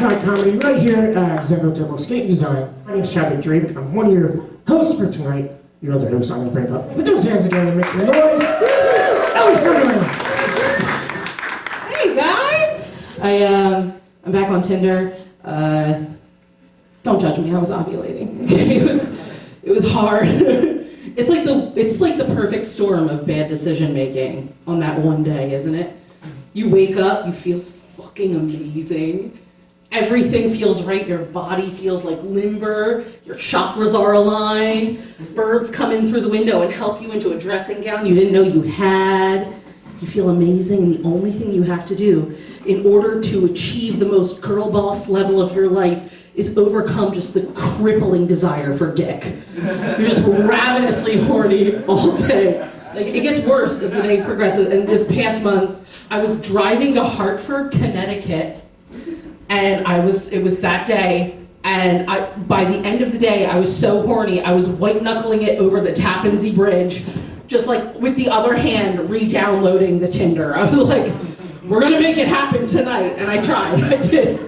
Backside Comedy right here at Zembo Skate Design. My name's Chadwick Dravk. I'm one of your hosts for tonight. Your other host I'm going to bring up. Put those hands again and make some noise. Ellie Summerling. Hey guys! I'm back on Tinder. Don't judge me, I was ovulating. It was hard. It's like the perfect storm of bad decision making on that one day, isn't it? You wake up, you feel fucking amazing. Everything feels right, your body feels like limber, your chakras are aligned, birds come in through the window and help you into a dressing gown you didn't know you had. You feel amazing, and the only thing you have to do in order to achieve the most girl boss level of your life is overcome just the crippling desire for dick. You're just ravenously horny all day. Like, it gets worse as the day progresses, and this past month, I was driving to Hartford, Connecticut, and it was that day, and by the end of the day, I was so horny, I was white-knuckling it over the Tappan Zee Bridge, just like with the other hand, re-downloading the Tinder. I was like, we're gonna make it happen tonight, and I tried, I did.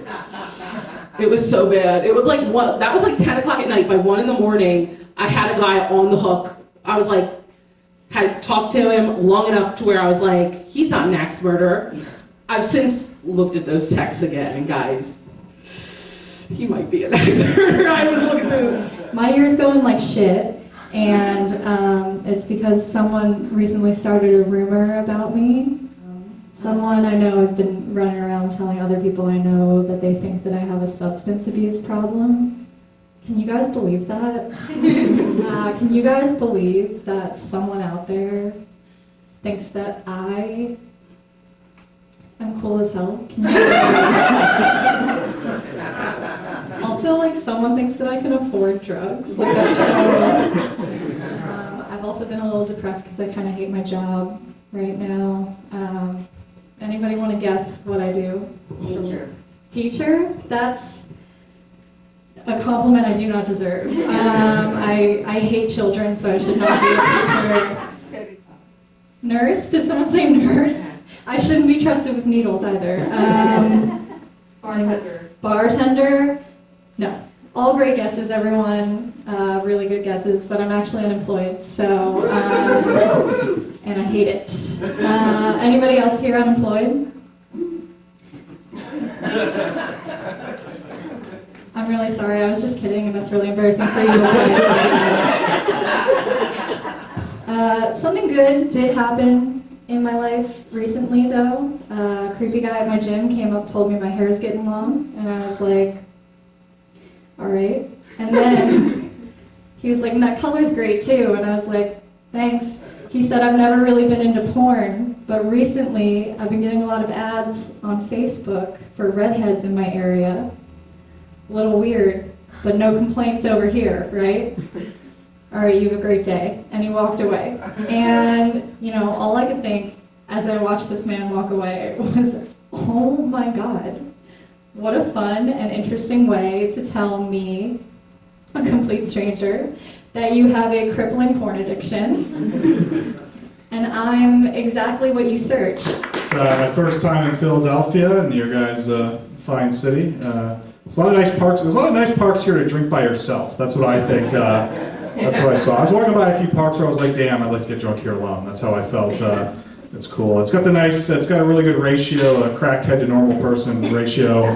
It was so bad. It was like, that was like 10 o'clock at night. By 1 in the morning, I had a guy on the hook. I was like, had talked to him long enough to where I was like, he's not an axe murderer. I've since looked at those texts again, and guys, he might be an axe murderer. I was looking through. My year's going like shit, and it's because someone recently started a rumor about me. Someone I know has been running around telling other people I know that they think that I have a substance abuse problem. Can you guys believe that? Can you guys believe that someone out there thinks that I am cool as hell? Can you also, like, someone thinks that I can afford drugs. Like, that's so... I've also been a little depressed because I kind of hate my job right now. Anybody want to guess what I do? Teacher. Teacher? That's a compliment I do not deserve. I hate children, so I should not be a teacher. Nurse? Did someone say nurse? I shouldn't be trusted with needles either. Bartender. Bartender? No. All great guesses, everyone. Really good guesses, but I'm actually unemployed, so, and I hate it. Anybody else here unemployed? I'm really sorry, I was just kidding, and that's really embarrassing for you. Something good did happen in my life recently, though. A creepy guy at my gym came up, told me my hair is getting long, and I was like, all right. And then he was like, that color's great too. And I was like, thanks. He said, I've never really been into porn, but recently I've been getting a lot of ads on Facebook for redheads in my area. A little weird, but no complaints over here, right? All right, you have a great day. And he walked away. And, you know, all I could think as I watched this man walk away was, oh my God. What a fun and interesting way to tell me, a complete stranger, that you have a crippling porn addiction. And I'm exactly what you search. It's my first time in Philadelphia, and your guys' fine city. There's a lot of nice parks. There's a lot of nice parks here to drink by yourself. That's what I think. That's what I saw. I was walking by a few parks where I was like, damn, I'd like to get drunk here alone. That's how I felt. It's cool. It's got a really good ratio, a crackhead to normal person ratio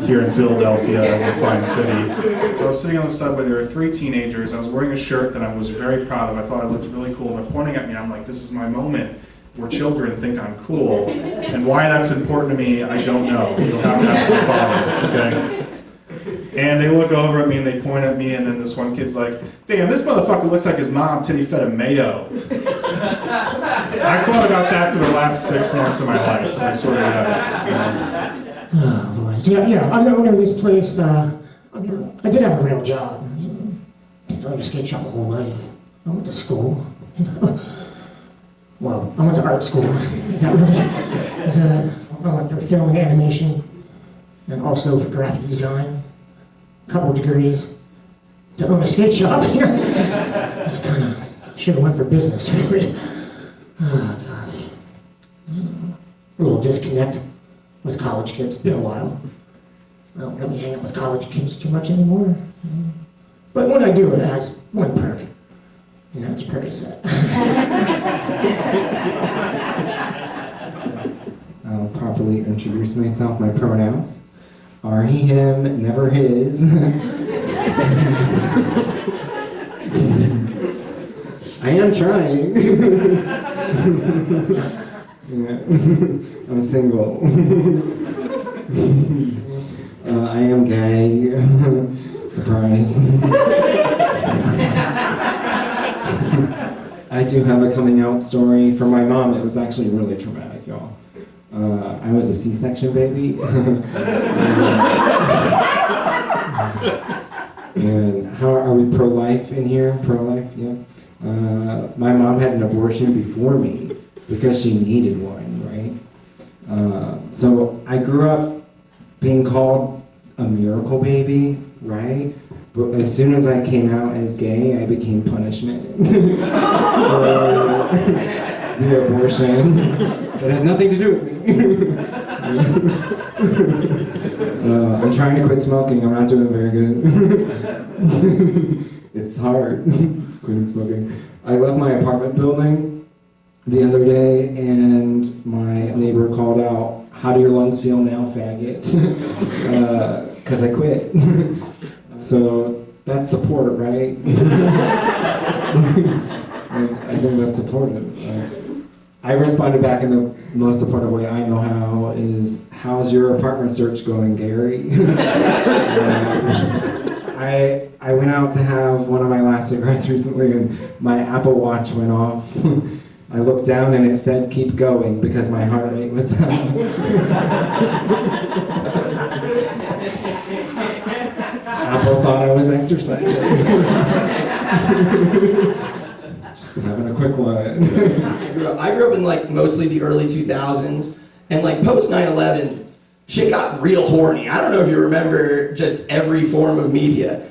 here in Philadelphia, in a fine city. So I was sitting on the subway, there were 3 teenagers, I was wearing a shirt that I was very proud of. I thought I looked really cool, and they're pointing at me, and I'm like, this is my moment where children think I'm cool. And why that's important to me, I don't know. You'll have to ask my father, okay? And they look over at me and they point at me, and then this one kid's like, damn, this motherfucker looks like his mom titty fed him mayo. I thought about that for the last 6 months of my life. I sort of have. Oh, boy. Yeah, I'm the owner of this place. I did have a real job. I went to skate shop the whole life. I went to school. Well, I went to art school. Is that really? I went for film and animation, and also for graphic design. A couple of degrees to own a skate shop. I kind of should have went for business. Oh gosh, a little disconnect with college kids. It's been a while. I don't really hang out with college kids too much anymore. But when I do, it has one perk. And that's Percocet. I'll properly introduce myself. My pronouns are he, him, never his. I am trying. Yeah. I'm single. I am gay. Surprise. I do have a coming out story. For my mom, it was actually really traumatic, y'all. I was a C-section baby. And how are we pro-life in here? Pro-life, yeah. My mom had an abortion before me because she needed one, right? So I grew up being called a miracle baby, right? But as soon as I came out as gay, I became punishment for the abortion. It had nothing to do with me. I'm trying to quit smoking. I'm not doing very good. It's hard, quitting smoking. I left my apartment building the other day, and my neighbor called out, "How do your lungs feel now, faggot?" Because I quit. So that's support, right? I think that's supportive. I responded back in the most supportive way I know how is, "How's your apartment search going, Gary?" I went out to have one of my last cigarettes recently, and my Apple Watch went off. I looked down and it said, "Keep going," because my heart rate was up. Apple thought I was exercising. Just having a quick one. I grew up in like mostly the early 2000s, and like post 9/11, shit got real horny. I don't know if you remember just every form of media.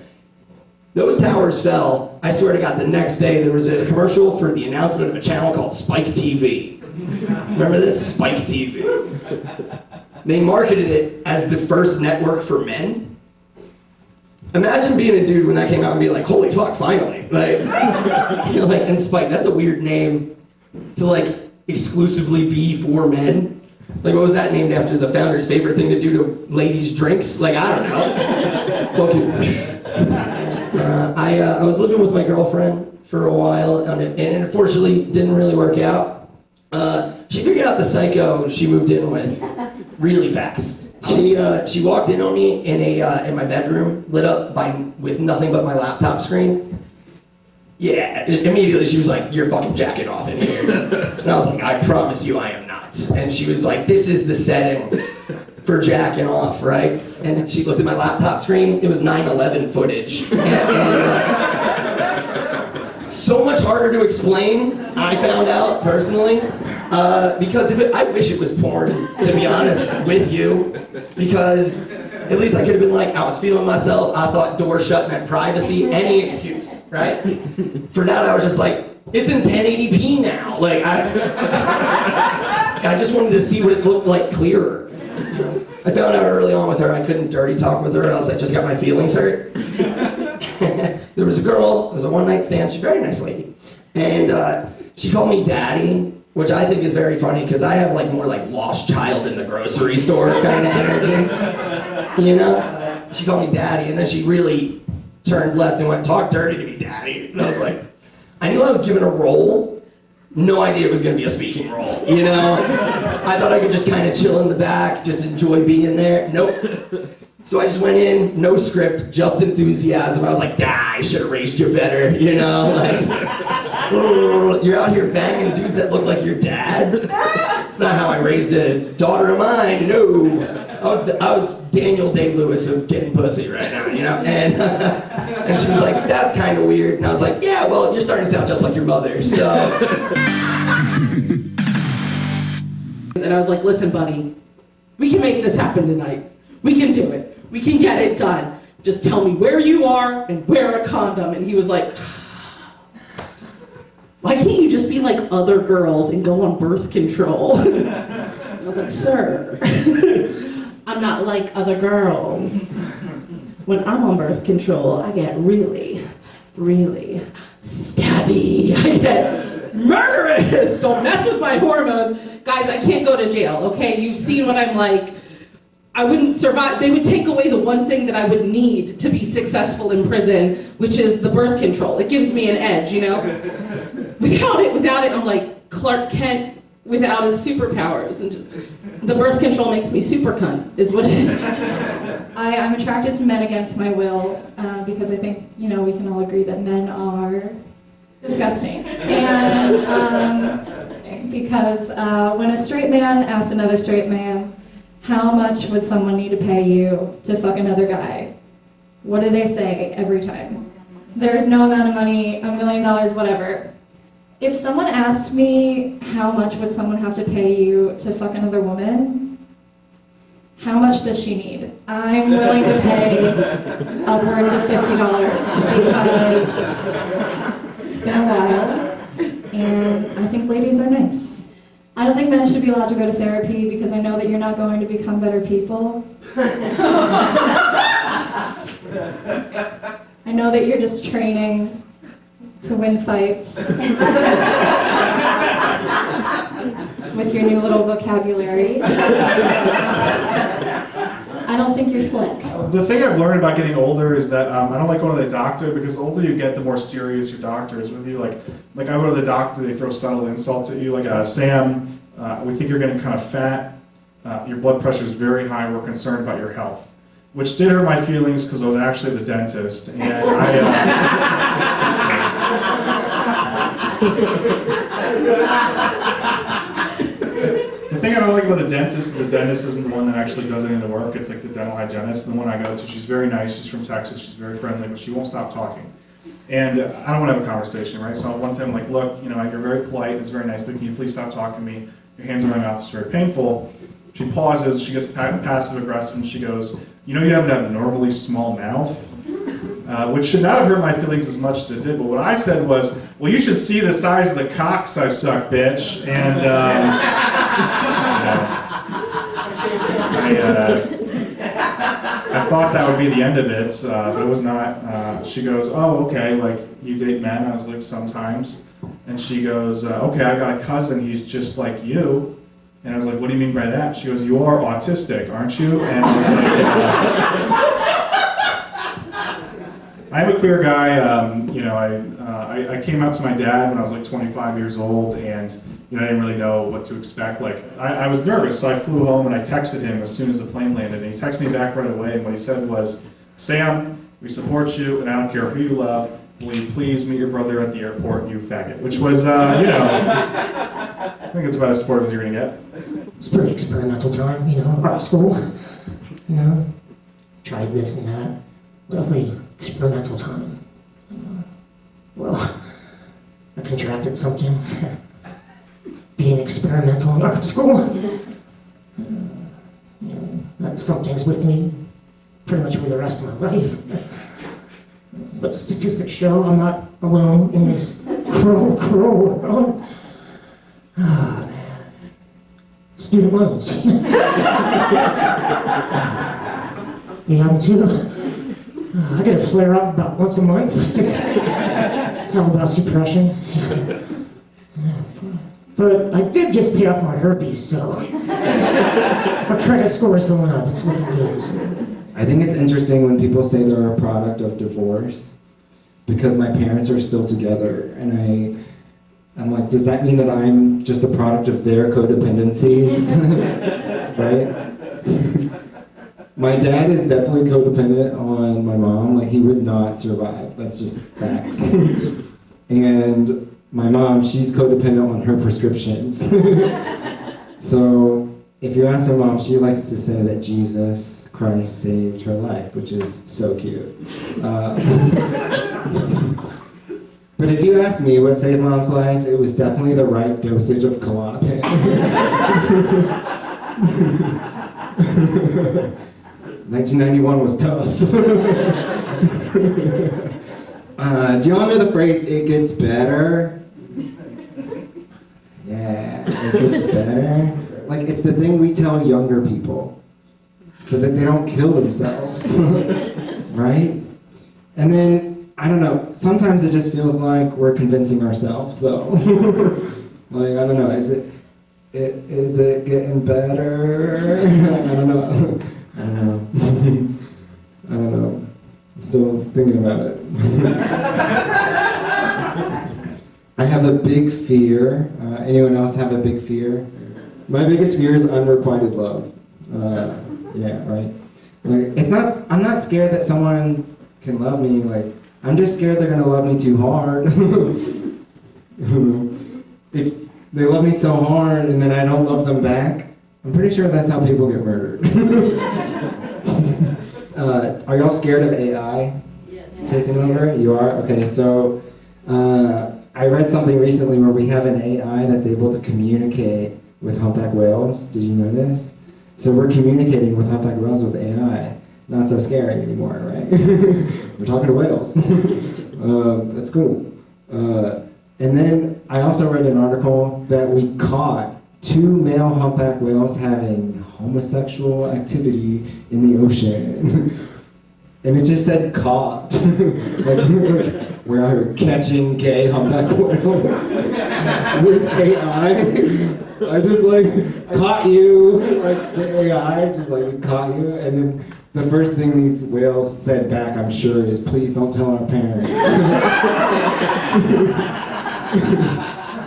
Those towers fell. I swear to God, the next day there was a commercial for the announcement of a channel called Spike TV. Remember this? Spike TV. They marketed it as the first network for men. Imagine being a dude when that came out and be like, "Holy fuck, finally!" Like, you know, like, and Spike, that's a weird name to like exclusively be for men. Like, what was that named after? The founder's favorite thing to do to ladies' drinks? Like, I don't know. Fuck you. I was living with my girlfriend for a while, and it unfortunately didn't really work out. She figured out the psycho she moved in with really fast. She walked in on me in my bedroom, lit up with nothing but my laptop screen. Yeah, immediately she was like, "You're fucking jacking off in here." And I was like, "I promise you I am not." And she was like, "This is the setting for jacking off, right?" And she looked at my laptop screen. It was 9/11 footage. So much harder to explain, I found out personally. Because I wish it was porn, to be honest with you. Because at least I could have been like, I was feeling myself. I thought door shut meant privacy. Any excuse, right? For that, I was just like, it's in 1080p now. Like, I just wanted to see what it looked like clearer. I found out early on with her I couldn't dirty talk with her, or else I just got my feelings hurt. There was a girl, it was a one-night stand. She's a very nice lady. And she called me daddy, which I think is very funny because I have like more like lost child in the grocery store kind of energy. You know? She called me daddy, and then she really turned left and went, "Talk dirty to me, daddy." And I was like, I knew I was given a role. No idea it was going to be a speaking role, you know? I thought I could just kind of chill in the back, just enjoy being there. Nope. So I just went in, no script, just enthusiasm. I was like, I should have raised you better, you know? Like, you're out here banging dudes that look like your dad? It's not how I raised a daughter of mine, no. I was Daniel Day-Lewis of getting pussy right now, you know? And she was like, "That's kind of weird." And I was like, "Yeah, well, you're starting to sound just like your mother, so." And I was like, "Listen, buddy, we can make this happen tonight. We can do it. We can get it done. Just tell me where you are and wear a condom." And he was like, "Why can't you just be like other girls and go on birth control?" And I was like, "Sir, I'm not like other girls. When I'm on birth control, I get really, really stabby. I get murderous. Don't mess with my hormones. Guys, I can't go to jail, okay? You've seen what I'm like. I wouldn't survive. They would take away the one thing that I would need to be successful in prison, which is the birth control. It gives me an edge, you know? Without it, I'm like Clark Kent without his superpowers. And just, the birth control makes me super cunt, is what it is. I'm attracted to men against my will because I think, we can all agree that men are disgusting. And because when a straight man asks another straight man, how much would someone need to pay you to fuck another guy? What do they say every time? There's no amount of money, $1 million, whatever. If someone asked me how much would someone have to pay you to fuck another woman, how much does she need? I'm willing to pay upwards of $50 because it's been a while, and I think ladies are nice. I don't think men should be allowed to go to therapy because I know that you're not going to become better people. I know that you're just training to win fights with your new little vocabulary. I don't think you're slick. The thing I've learned about getting older is that I don't like going to the doctor because the older you get, the more serious your doctor is with you. Like I go to the doctor, they throw subtle insults at you. Like, Sam, we think you're getting kind of fat. Your blood pressure is very high. We're concerned about your health. Which did hurt my feelings because I was actually the dentist. And the thing I don't like about the dentist is the dentist isn't the one that actually does any of the work. It's like the dental hygienist. And the one I go to, she's very nice. She's from Texas. She's very friendly, but she won't stop talking. And I don't want to have a conversation, right? So one time I'm like, look, you're very polite. It's very nice, but can you please stop talking to me? Your hands are in my mouth. It's very painful. She pauses. She gets passive aggressive, and she goes, you have an abnormally small mouth, which should not have hurt my feelings as much as it did. But what I said was, well, you should see the size of the cocks I've sucked, bitch. And I thought that would be the end of it, but it was not. She goes, oh, okay, like, you date men? I was like, sometimes. And she goes, okay, I got a cousin, he's just like you. And I was like, what do you mean by that? She goes, you are autistic, aren't you? And I was like, I'm a queer guy. I came out to my dad when I was like 25 years old, and I didn't really know what to expect. Like, I was nervous, so I flew home and I texted him as soon as the plane landed, and he texted me back right away, and what he said was, Sam, we support you, and I don't care who you love. Will you please meet your brother at the airport, you faggot? Which was, I think it's about as supportive as you're gonna get. It's pretty experimental time, art school, tried this and that. Definitely experimental time. Well, I contracted something. Being experimental in art school. That something's with me pretty much for the rest of my life. But statistics show I'm not alone in this cruel world. Oh, man. Student loans. You have them too? I get a flare up about once a month. It's all about suppression. But I did just pay off my herpes, so my credit score is going up. It's looking good. I think it's interesting when people say they're a product of divorce, because my parents are still together, and I'm like, does that mean that I'm just a product of their codependencies? Right? My dad is definitely codependent on my mom. Like, he would not survive. That's just facts. And my mom, she's codependent on her prescriptions. So if you ask my mom, she likes to say that Jesus Christ saved her life, which is so cute. But if you ask me what saved Mom's life, it was definitely the right dosage of Klonopin. 1991 was tough. Do y'all know the phrase, it gets better? Yeah, it gets better. Like, it's the thing we tell younger people. so that they don't kill themselves, right? And then, I don't know, sometimes it just feels like we're convincing ourselves, though. Like, I don't know, is it getting better? I don't know. I don't know. I'm still thinking about it. I have a big fear. Anyone else have a big fear? My biggest fear is unrequited love. Yeah, right. Like, I'm not scared that someone can love me. Like, I'm just scared they're gonna love me too hard. If they love me so hard and then I don't love them back, I'm pretty sure that's how people get murdered. Are y'all scared of AI taking over? You are? Okay, so I read something recently where we have an AI that's able to communicate with humpback whales. Did you know this? So we're communicating with humpback whales with AI. Not so scary anymore, right? We're talking to whales. That's cool. And then I also read an article that we caught 2 male humpback whales having homosexual activity in the ocean. And it just said caught. like we're catching gay humpback whales with AI. I just caught you, the AI, just we caught you. And then the first thing these whales said back, I'm sure, is please don't tell our parents.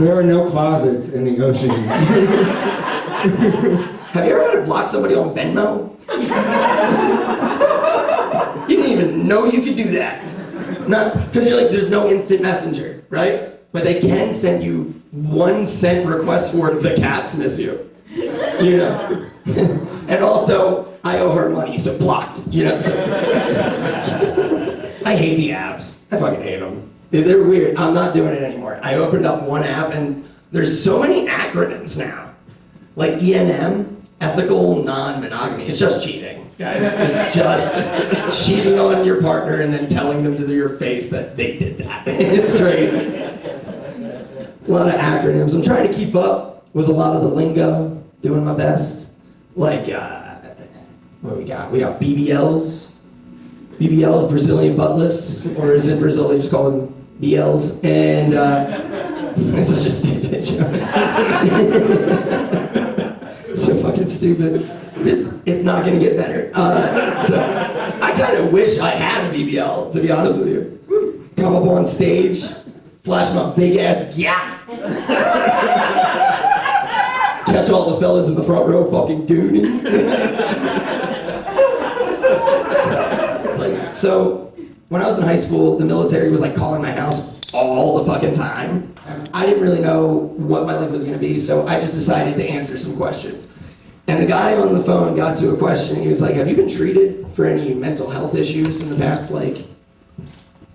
There are no closets in the ocean. Have you ever had to block somebody on Venmo? You didn't even know you could do that. Not because you're there's no instant messenger, right? But they can send you 1 cent requests for it if the cats miss you. You know? And also, I owe her money, so blocked. You know? So. I hate the apps. I fucking hate them. They're weird. I'm not doing it anymore. I opened up one app and there's so many acronyms now. Like ENM, ethical non-monogamy. It's just cheating, guys. It's just cheating on your partner and then telling them to your face that they did that. It's crazy. A lot of acronyms. I'm trying to keep up with a lot of the lingo, doing my best. Like, what do we got? We got BBLs. BBLs, Brazilian butt lifts. Or is it Brazil, they just call them BLs. And it's such a stupid joke. So fucking stupid. It's not gonna get better. So I kind of wish I had a BBL, to be honest with you. Come up on stage, flash my big ass gap. Catch all the fellas in the front row fucking gooning. It's so when I was in high school, the military was calling my house all the fucking time. I didn't really know what my life was gonna be, so I just decided to answer some questions. And the guy on the phone got to a question, he was like, have you been treated for any mental health issues in the past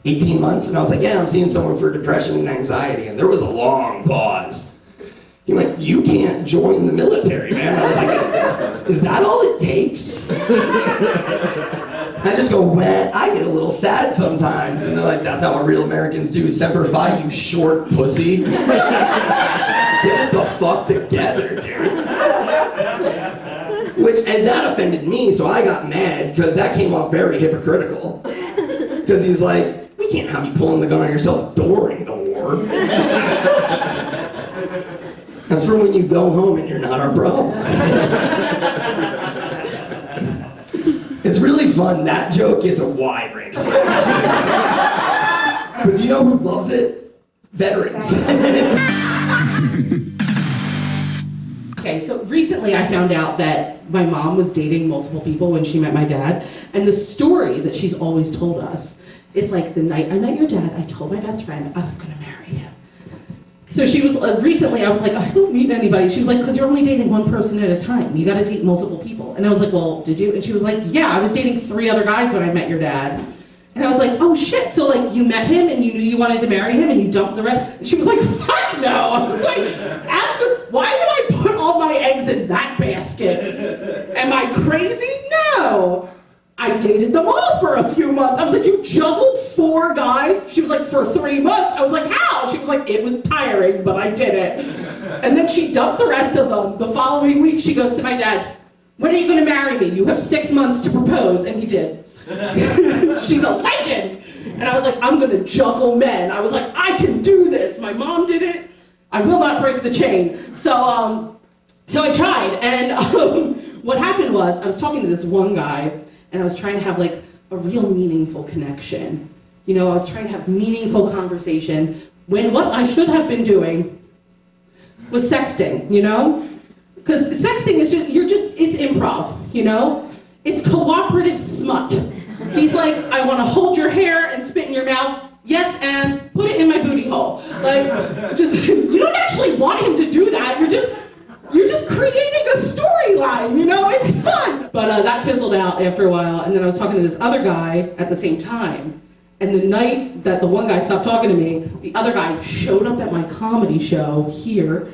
18 months? And I was like, yeah, I'm seeing someone for depression and anxiety. And there was a long pause. He went, you can't join the military, man. I was like, is that all it takes? I just go, well, I get a little sad sometimes. And they're like, that's not what real Americans do. Semper Fi, you short pussy. Get it the fuck together, dude. And that offended me, so I got mad because that came off very hypocritical. Because he's like, we can't have you pulling the gun on yourself during the war. That's for when you go home and you're not our problem. It's really fun. That joke gets a wide range of reactions. But you know who loves it? Veterans. Okay, so recently I found out that my mom was dating multiple people when she met my dad, and the story that she's always told us is the night I met your dad, I told my best friend I was gonna marry him. So she was, recently I was like, I don't meet anybody. She was like, because you're only dating one person at a time. You gotta date multiple people. And I was like, well, did you? And she was like, yeah, I was dating 3 other guys when I met your dad. And I was like, oh shit, so you met him and you knew you wanted to marry him and you dumped the rest? And she was like, fuck no. I was like, why would I put all my eggs in that basket? Am I crazy? No. I dated them all for a few months. I was like, you juggled 4 guys? She was like, for 3 months. I was like, how? She was like, it was tiring, but I did it. And then she dumped the rest of them. The following week, she goes to my dad, When are you gonna marry me? You have 6 months to propose. And he did. She's a legend. And I was like, I'm gonna juggle men. I was like, I can do this. My mom did it. I will not break the chain. So I tried. And what happened was, I was talking to this one guy, and I was trying to have like a real meaningful connection. You know, I was trying to have meaningful conversation, when what I should have been doing was sexting, you know? Because sexting is it's improv, you know? It's cooperative smut. He's like, I want to hold your hair and spit in your mouth. Yes, and put it in my booty hole. Like, you don't actually want him to do that. You're just creating a storyline, you know? It's fun. But that fizzled out after a while, and then I was talking to this other guy at the same time. And the night that the one guy stopped talking to me, the other guy showed up at my comedy show here.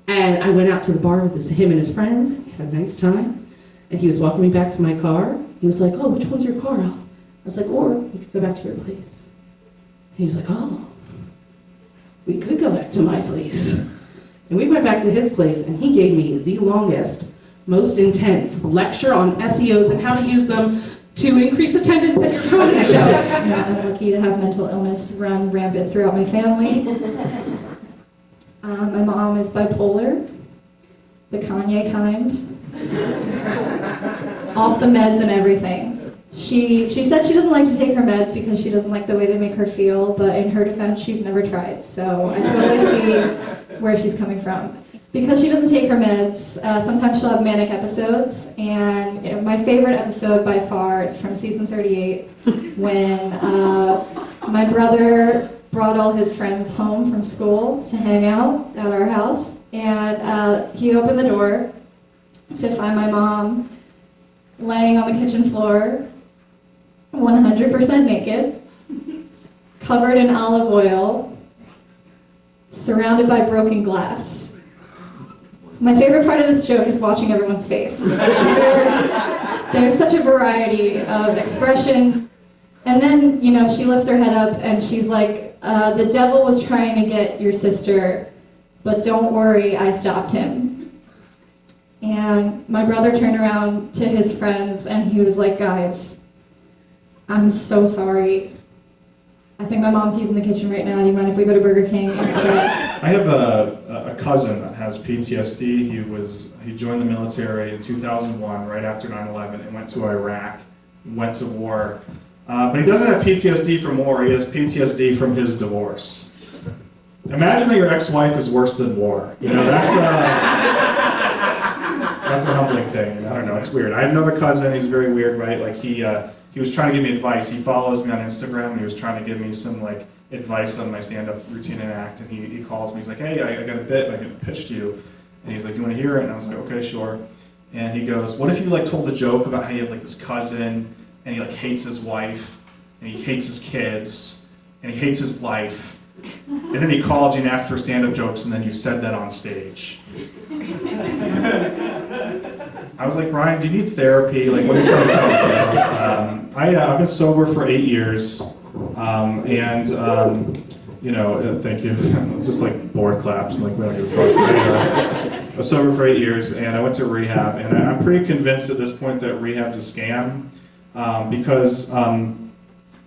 And I went out to the bar with him and his friends. We had a nice time. And he was walking me back to my car. He was like, oh, which one's your car, Al? I was like, or you could go back to your place. And he was like, oh, we could go back to my place. And we went back to his place, and he gave me the longest, most intense lecture on SEOs and how to use them to increase attendance at your comedy show. I'm lucky to have mental illness run rampant throughout my family. My mom is bipolar, the Kanye kind. Off the meds and everything. She said she doesn't like to take her meds because she doesn't like the way they make her feel, but in her defense, she's never tried. So I totally see where she's coming from. Because she doesn't take her meds, sometimes she'll have manic episodes, and my favorite episode by far is from season 38, when my brother brought all his friends home from school to hang out at our house, and he opened the door to find my mom laying on the kitchen floor, 100% naked, covered in olive oil, surrounded by broken glass. My favorite part of this joke is watching everyone's face. There's such a variety of expressions. And then, you know, she lifts her head up and she's like, the devil was trying to get your sister, but don't worry, I stopped him. And my brother turned around to his friends and he was like, guys, I'm so sorry. I think my mom's using the kitchen right now. Do you mind if we go to Burger King instead? I have a cousin that has PTSD. He joined the military in 2001, right after 9/11, and went to Iraq, went to war. But he doesn't have PTSD from war. He has PTSD from his divorce. Imagine that your ex-wife is worse than war. You know, that's a humbling thing. I don't know. It's weird. I have another cousin. He's very weird, right? Like he was trying to give me advice. He follows me on Instagram, and he was trying to give me some like advice on my stand-up routine and act. And he calls me. He's like, "Hey, I got a bit. I can pitch to you." And he's like, "You want to hear it?" And I was like, "Okay, sure." And he goes, "What if you like told a joke about how you have like this cousin, and he like hates his wife, and he hates his kids, and he hates his life, and then he called you and asked for stand-up jokes, and then you said that on stage." I was like, "Brian, do you need therapy? Like, what are you trying to tell me?" I've been sober for 8 years, you know, thank you. It's just like board claps, like we don't give a fuck. I was sober for 8 years, and I went to rehab, and I'm pretty convinced at this point that rehab's a scam, because I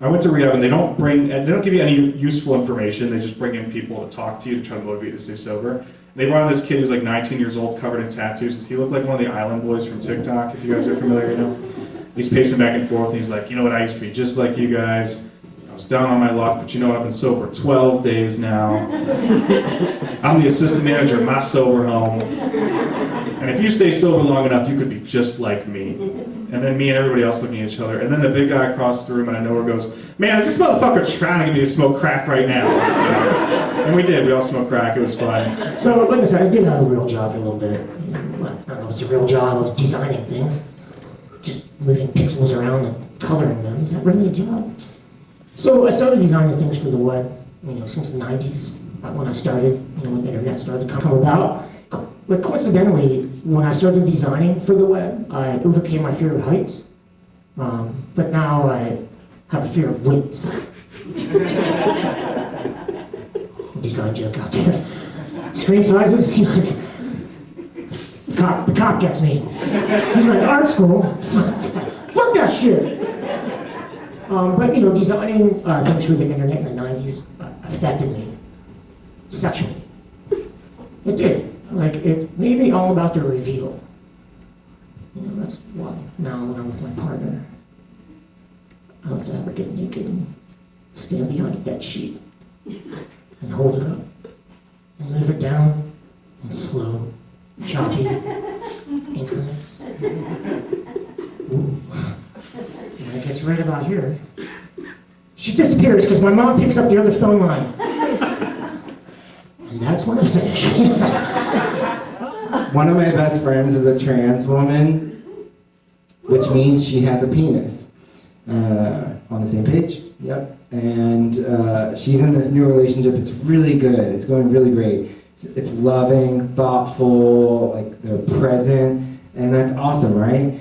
went to rehab, and they don't give you any useful information. They just bring in people to talk to you to try to motivate you to stay sober. They brought in this kid who's like 19 years old, covered in tattoos. He looked like one of the Island Boys from TikTok, if you guys are familiar, you know. He's pacing back and forth, and he's like, "You know what, I used to be just like you guys. I was down on my luck, but you know what, I've been sober 12 days now. I'm the assistant manager of my sober home. And if you stay sober long enough, you could be just like me." And then me and everybody else looking at each other. And then the big guy across the room out of nowhere goes, "Man, is this motherfucker trying to get me to smoke crack right now?" And we did. We all smoked crack. It was fun. So, like I said, I did have a real job for a little bit. I don't know if it's a real job. I was designing things. Just moving pixels around and coloring them. Is that really a job? So I started designing things for the web, you know, since the 90s. When I started, you know, when the internet started to come about. But coincidentally, when I started designing for the web, I overcame my fear of heights. But now I have a fear of weights. Design joke out there. Screen sizes, you know, The cop gets me. He's like, art school? Fuck that shit. But designing things through the internet in the 90s affected me sexually. It did. Like, it made me all about the reveal. That's why now when I'm with my partner, I have to have her get naked and stand behind a bed sheet and hold it up and move it down in slow, choppy increments. Ooh. When it gets right about here, she disappears because my mom picks up the other phone line. And that's when I finish. One of my best friends is a trans woman, which means she has a penis. On the same page, yep. And she's in this new relationship. It's really good. It's going really great. It's loving, thoughtful, like they're present, and that's awesome, right?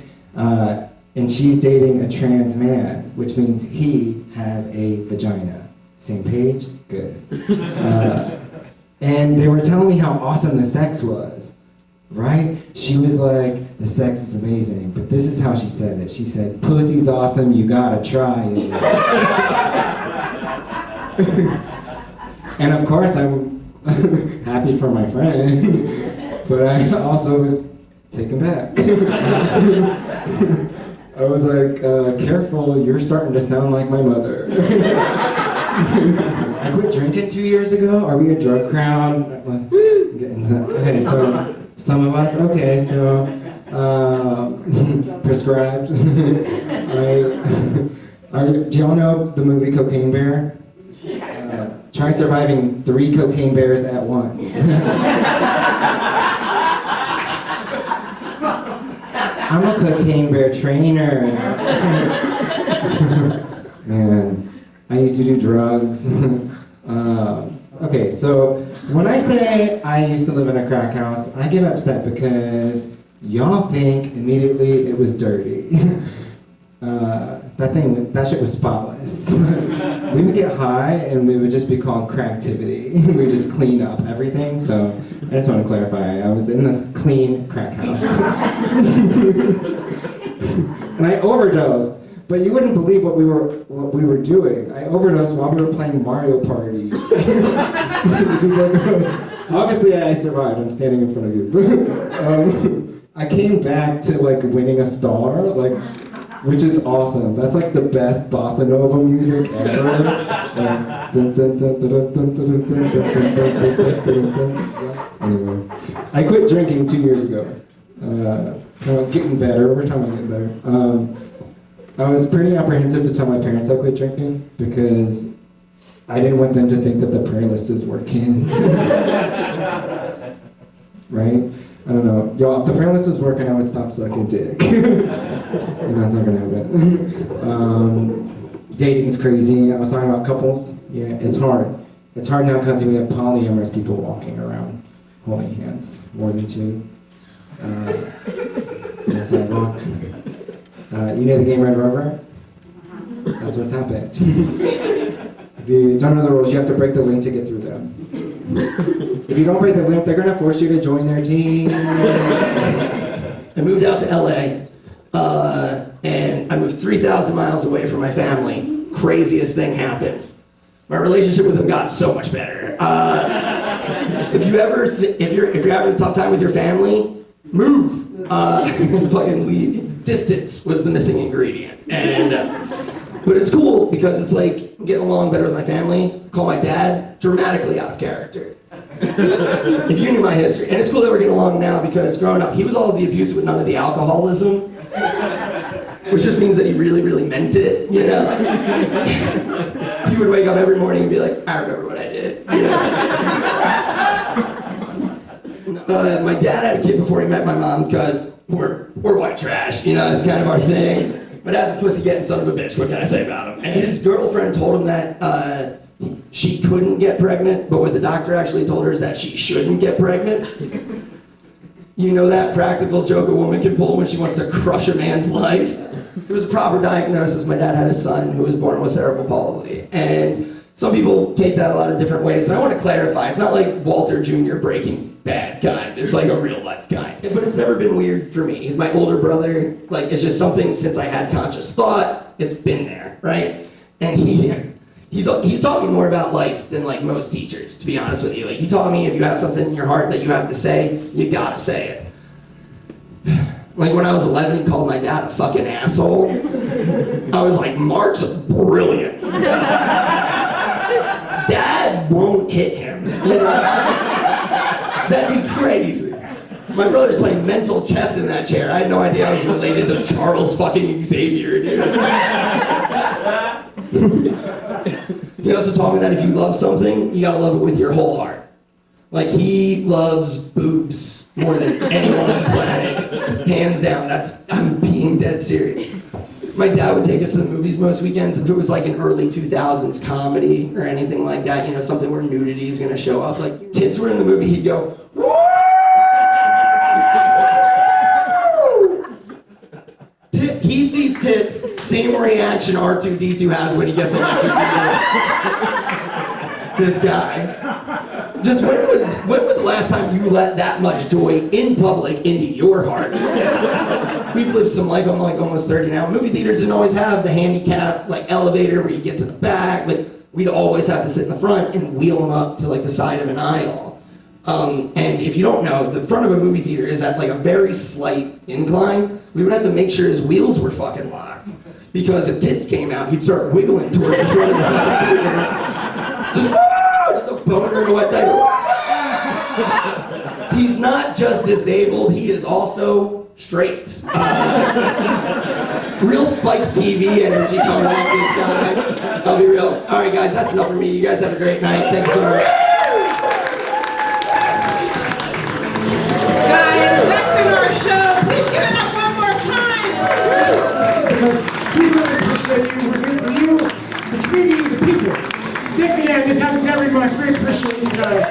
And she's dating a trans man, which means he has a vagina. Same page? Good. And they were telling me how awesome the sex was, right? She was like, the sex is amazing, but this is how she said it. She said, pussy's awesome, you gotta try it. And of course I'm happy for my friend, but I also was taken back. I was like, careful, you're starting to sound like my mother. I quit drinking 2 years ago. Are we a drug crowd? Get into that. Okay, so some of us. Okay, so prescribed. Do y'all know the movie Cocaine Bear? Try surviving 3 cocaine bears at once. I'm a cocaine bear trainer. Man. I used to do drugs. Okay, so when I say I used to live in a crack house, I get upset because y'all think immediately it was dirty. That shit was spotless. We would get high and we would just be called cracktivity. We would just clean up everything, so I just want to clarify, I was in this clean crack house. And I overdosed. But you wouldn't believe what we were doing. I overdosed while we were playing Mario Party. Which is like, obviously I survived. I'm standing in front of you. I came back to like winning a star, like, which is awesome. That's like the best bossa nova music ever. Anyway, I quit drinking 2 years ago. Getting better. Over time, I'm getting better. I was pretty apprehensive to tell my parents I quit drinking because I didn't want them to think that the prayer list is working. Right? I don't know. Y'all, if the prayer list was working, I would stop sucking dick. And that's not gonna happen. Dating's crazy. I was talking about couples. Yeah, it's hard. It's hard now because we have polyamorous people walking around holding hands, more than 2. On the sidewalk. You know the game Red Rover? That's what's happened. If you don't know the rules, you have to break the link to get through them. If you don't break the link, they're gonna force you to join their team. I moved out to LA, and I moved 3,000 miles away from my family. Craziest thing happened. My relationship with them got so much better. If you're having a tough time with your family, move. Fucking leave. Distance was the missing ingredient, and but it's cool because it's like I'm getting along better with my family. Call my dad dramatically out of character. If you knew my history, and it's cool that we're getting along now because growing up, he was all of the abuse but none of the alcoholism, which just means that he really, really meant it. You know, he would wake up every morning and be like, "I remember what I did." You know? My dad had a kid before he met my mom because we're white trash, you know, it's kind of our thing. My dad's a pussy-getting son of a bitch, what can I say about him? And his girlfriend told him that she couldn't get pregnant, but what the doctor actually told her is that she shouldn't get pregnant. You know that practical joke a woman can pull when she wants to crush a man's life? It was a proper diagnosis. My dad had a son who was born with cerebral palsy. And Some people take that a lot of different ways, and I want to clarify, it's not like Walter Jr. Breaking Bad kind. It's like a real life kind. But it's never been weird for me. He's my older brother. Like, it's just something since I had conscious thought, it's been there, right? And he's taught me more about life than like most teachers, to be honest with you. Like, he taught me if you have something in your heart that you have to say, you gotta say it. Like when I was 11, he called my dad a fucking asshole. I was like, Mark's brilliant. Dad won't hit him. You know? That'd be crazy. My brother's playing mental chess in that chair. I had no idea I was related to Charles fucking Xavier, dude. He also taught me that if you love something, you gotta love it with your whole heart. Like, he loves boobs more than anyone on the planet. Hands down, I'm being dead serious. My dad would take us to the movies most weekends. If it was like an early 2000s comedy or anything like that, you know, something where nudity is gonna show up. Like, tits were in the movie, he'd go, woo! He sees tits, same reaction R2-D2 has when he gets electrocuted. This guy. Just when was the last time you let that much joy in public into your heart? We've lived some life. I'm like almost 30 now. Movie theaters didn't always have the handicap like elevator where you get to the back. Like, we'd always have to sit in the front and wheel them up to like the side of an aisle. And if you don't know, the front of a movie theater is at like a very slight incline. We would have to make sure his wheels were fucking locked. Because if tits came out, he'd start wiggling towards the front of the fucking theater. Just a boner and a wet diaper. He's not just disabled, he is also straight. Real Spike TV energy coming off this guy. I'll be real. All right, guys, that's enough for me. You guys have a great night. Thanks so much. Guys, that's been our show. Please give it up one more time. Because we really appreciate you. We're here for you, the community, the people. This happens every month. We appreciate you guys.